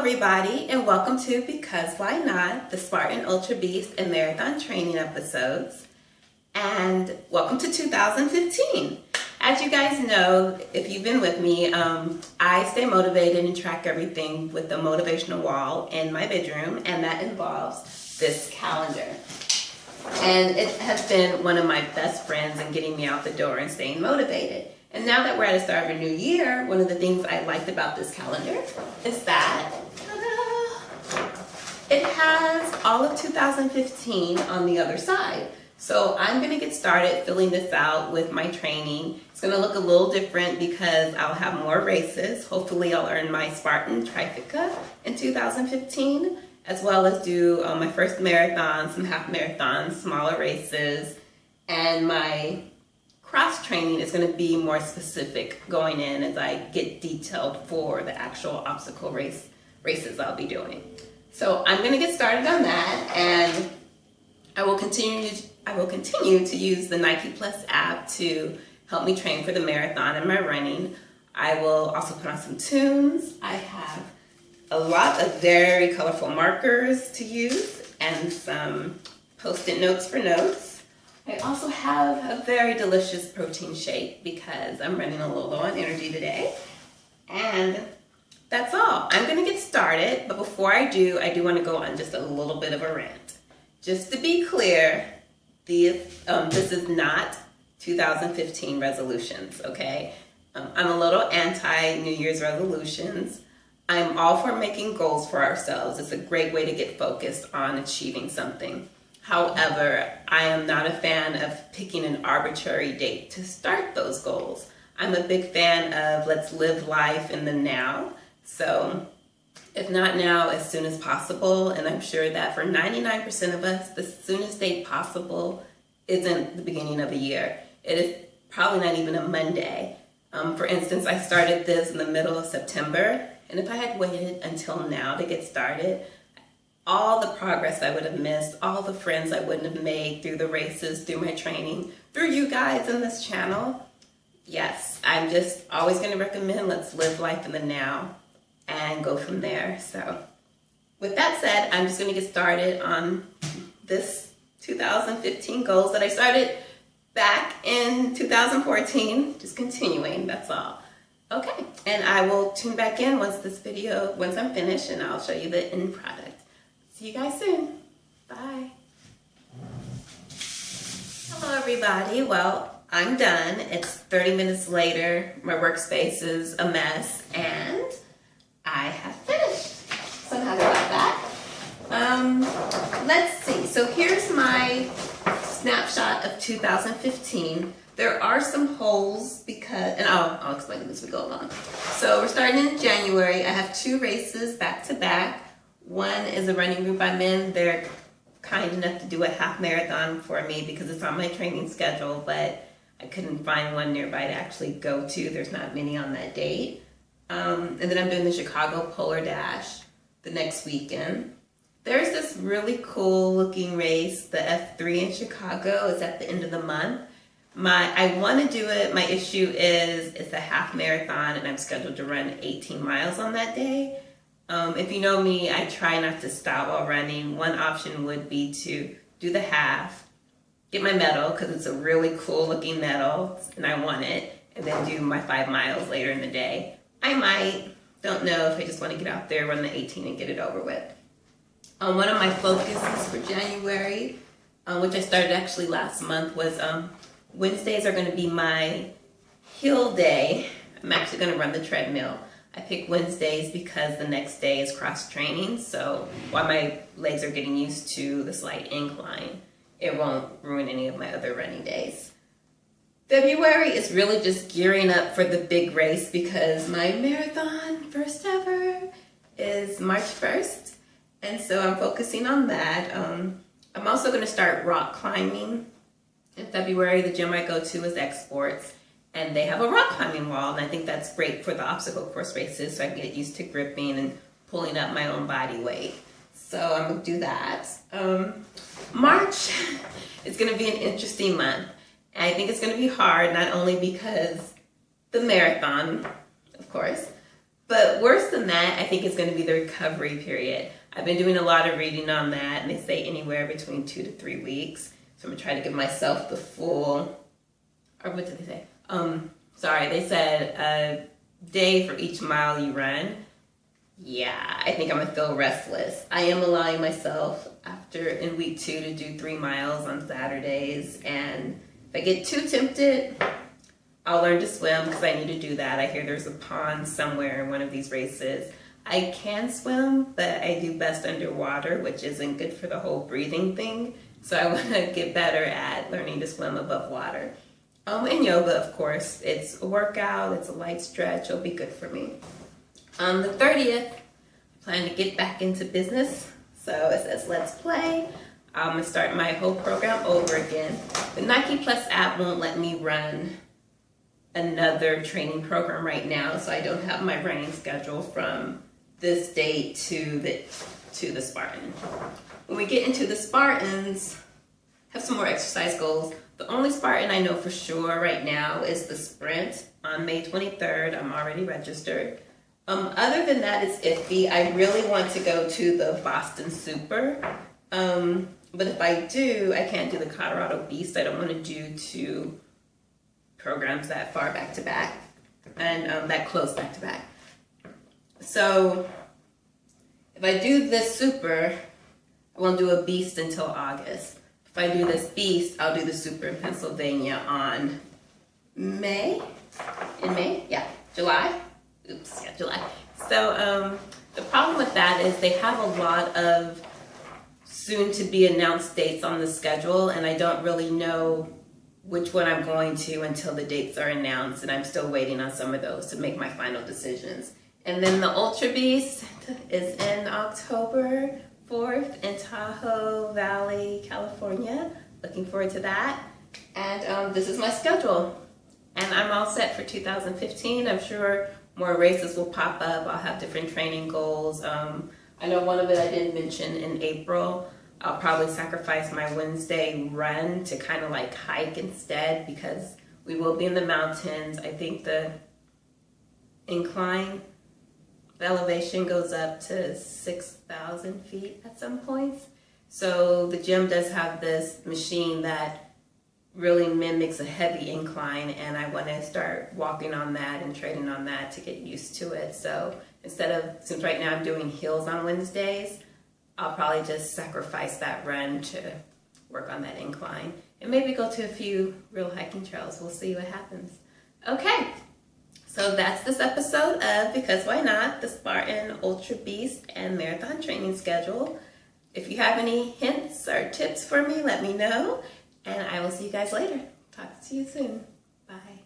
everybody, and welcome to Because Why Not, the Spartan Ultra Beast and Marathon Training episodes. And welcome to 2015. As you guys know, if you've been with me, I stay motivated and track everything with the motivational wall in my bedroom, and that involves this calendar. And it has been one of my best friends in getting me out the door and staying motivated. And now that we're at the start of a new year, one of the things I liked about this calendar is that it has all of 2015 on the other side. So I'm going to get started filling this out with my training. It's going to look a little different because I'll have more races. Hopefully I'll earn my Spartan trifecta in 2015, as well as do my first marathon, some half marathons, smaller races, and my cross training is going to be more specific going in as I get detailed for the actual obstacle races I'll be doing. So I'm going to get started on that, and I will continue to use the Nike Plus app to help me train for the marathon and my running. I will also put on some tunes. I have a lot of very colorful markers to use and some post-it notes for notes. I also have a very delicious protein shake because I'm running a little low on energy today. And that's all. I'm going to get started, but before I do want to go on just a little bit of a rant. Just to be clear, this is not 2015 resolutions, okay? I'm a little anti-New Year's resolutions. I'm all for making goals for ourselves. It's a great way to get focused on achieving something. However, I am not a fan of picking an arbitrary date to start those goals. I'm a big fan of let's live life in the now. So if not now, as soon as possible. And I'm sure that for 99% of us, the soonest date possible isn't the beginning of a year. It is probably not even a Monday. For instance, I started this in the middle of September. And if I had waited until now to get started, all the progress I would have missed, all the friends I wouldn't have made through the races, through my training, through you guys in this channel. Yes, I'm just always going to recommend let's live life in the now and go from there. So with that said, I'm just going to get started on this 2015 goals that I started back in 2014, just continuing, that's all. Okay, and I will tune back in once I'm finished, and I'll show you the end product. See you guys soon. Bye. Hello, everybody. Well, I'm done. It's 30 minutes later. My workspace is a mess, and I have finished. So I'm happy about that. Let's see. So here's my snapshot of 2015. There are some holes because, and I'll explain it as we go along. So we're starting in January. I have 2 races back to back. One is a running group I'm in. They're kind enough to do a half marathon for me because it's on my training schedule, but I couldn't find one nearby to actually go to. There's not many on that date. And then I'm doing the Chicago Polar Dash the next weekend. There's this really cool looking race, the F3 in Chicago. It's at the end of the month. I want to do it. My issue is it's a half marathon and I'm scheduled to run 18 miles on that day. If you know me, I try not to stop while running. One option would be to do the half, get my medal because it's a really cool looking medal and I want it, and then do my 5 miles later in the day. I might, don't know if I just want to get out there, run the 18 and get it over with. One of my focuses for January, which I started actually last month, was Wednesdays are going to be my hill day. I'm actually going to run the treadmill. I pick Wednesdays because the next day is cross training, so while my legs are getting used to the slight incline, it won't ruin any of my other running days. February is really just gearing up for the big race because my marathon, first ever, is March 1st, and so I'm focusing on that. I'm also going to start rock climbing in February. The gym I go to is Exports, and they have a rock climbing wall, and I think that's great for the obstacle course races so I can get used to gripping and pulling up my own body weight. So I'm going to do that. March is going to be an interesting month. And I think it's going to be hard, not only because the marathon, of course, but worse than than that, I think it's going to be the recovery period. I've been doing a lot of reading on that, and they say anywhere between 2 to 3 weeks. So I'm going to try to give myself the full, or what did they say? Sorry, they said a day for each mile you run. Yeah, I think I'm going to feel restless. I am allowing myself in week 2 to do 3 miles on Saturdays, and if I get too tempted, I'll learn to swim because I need to do that. I hear there's a pond somewhere in one of these races. I can swim, but I do best underwater, which isn't good for the whole breathing thing. So I want to get better at learning to swim above water. And yoga, of course, it's a workout, it's a light stretch, it'll be good for me. On the 30th, I plan to get back into business. So it says, let's play. I'm going to start my whole program over again. The Nike Plus app won't let me run another training program right now, so I don't have my running schedule from this date to the Spartan. When we get into the Spartans, have some more exercise goals. The only Spartan I know for sure right now is the sprint on May 23rd. I'm already registered. Other than that, it's iffy. I really want to go to the Boston Super. But if I do, I can't do the Colorado Beast. I don't want to do 2 programs that far back to back and that close back to back. So if I do this Super, I won't do a Beast until August. If I do this Beast, I'll do the Super in Pennsylvania on July. July. So the problem with that is they have a lot of soon to be announced dates on the schedule, and I don't really know which one I'm going to until the dates are announced, and I'm still waiting on some of those to make my final decisions. And then the Ultra Beast is in October 4th in Tahoe Valley, California. Looking forward to that. And this is my schedule. And I'm all set for 2015. I'm sure more races will pop up. I'll have different training goals. I know one of it I didn't mention in April. I'll probably sacrifice my Wednesday run to kind of like hike instead because we will be in the mountains. I think the incline, the elevation goes up to 6,000 feet at some points. So the gym does have this machine that really mimics a heavy incline, and I want to start walking on that and training on that to get used to it. So since right now I'm doing hills on Wednesdays, I'll probably just sacrifice that run to work on that incline and maybe go to a few real hiking trails. We'll see what happens. Okay, so that's this episode of Because Why Not, the Spartan, Ultra Beast, and Marathon training schedule. If you have any hints or tips for me, let me know. And I will see you guys later. Talk to you soon. Bye.